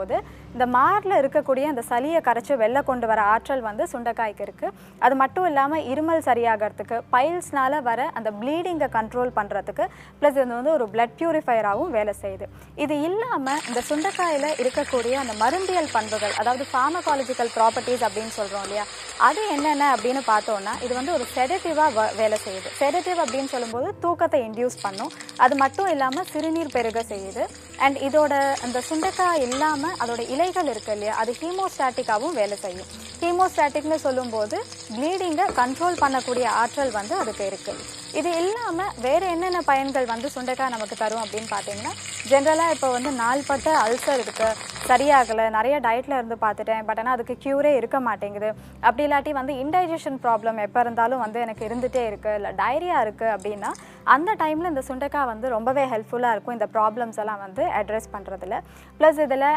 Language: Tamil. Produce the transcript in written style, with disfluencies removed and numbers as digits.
சொல்லும்போது இந்த மாரில் இருக்கக்கூடிய அந்த சளியை கரைச்சி வெளில கொண்டு வர ஆற்றல் வந்து சுண்டைக்காய்க்கு இருக்குது. அது மட்டும் இல்லாமல் இருமல் சரியாகிறதுக்கு, பைல்ஸ்னால் வர அந்த ப்ளீடிங்கை கண்ட்ரோல் பண்ணுறதுக்கு, ப்ளஸ் இது வந்து ஒரு பிளட் பியூரிஃபையராகவும் வேலை செய்யுது. இது இல்லாமல் இந்த சுண்டைக்காயில் இருக்கக்கூடிய அந்த மருந்தியல் பண்புகள், அதாவது ஃபார்மகாலஜிக்கல் ப்ராப்பர்ட்டிஸ் அப்படின்னு சொல்கிறோம் இல்லையா, அது என்னென்ன அப்படின்னு பார்த்தோன்னா இது வந்து ஒரு செடேட்டிவாக வேலை செய்யுது. செடேட்டிவ் அப்படின்னு சொல்லும்போது தூக்கத்தை இன்டியூஸ் பண்ணும். அது மட்டும் இல்லாமல் சிறுநீர் பெருக செய்யுது. அண்ட் இதோட அந்த சுண்டைக்காய் இல்லாமல் அதோட இலைகள் இருக்கு இல்லையா, அது ஹீமோஸ்டாட்டிக்காகவும் வேலை செய்யும். ஹீமோஸ்டாட்டிக்னு சொல்லும்போது ப்ளீடிங்கை கண்ட்ரோல் பண்ணக்கூடிய ஆற்றல் வந்து அதுக்கு இருக்குது. இது இல்லாமல் வேறு என்னென்ன பயன்கள் வந்து சுண்டைக்காய் நமக்கு தரும் அப்படின்னு பார்த்தீங்கன்னா, ஜென்ரலாக இப்போ வந்து நாள்பட்ட அல்சர் இருக்குது, சரியாகலை, நிறைய டயட்டில் இருந்து பார்த்துட்டேன், பட் ஆனால் அதுக்கு க்யூரே இருக்க மாட்டேங்குது, அப்படி இல்லாட்டி வந்து இன்டைஜஷன் ப்ராப்ளம் எப்போ இருந்தாலும் வந்து எனக்கு இருந்துகிட்டே இருக்குது, இல்லை டைரியா இருக்குது அப்படின்னா அந்த டைமில் இந்த சுண்டைக்காய் வந்து ரொம்பவே ஹெல்ப்ஃபுல்லாக இருக்கும் இந்த ப்ராப்ளம்ஸ் எல்லாம் வந்து அட்ரெஸ் பண்ணுறதுல. ப்ளஸ் இதில்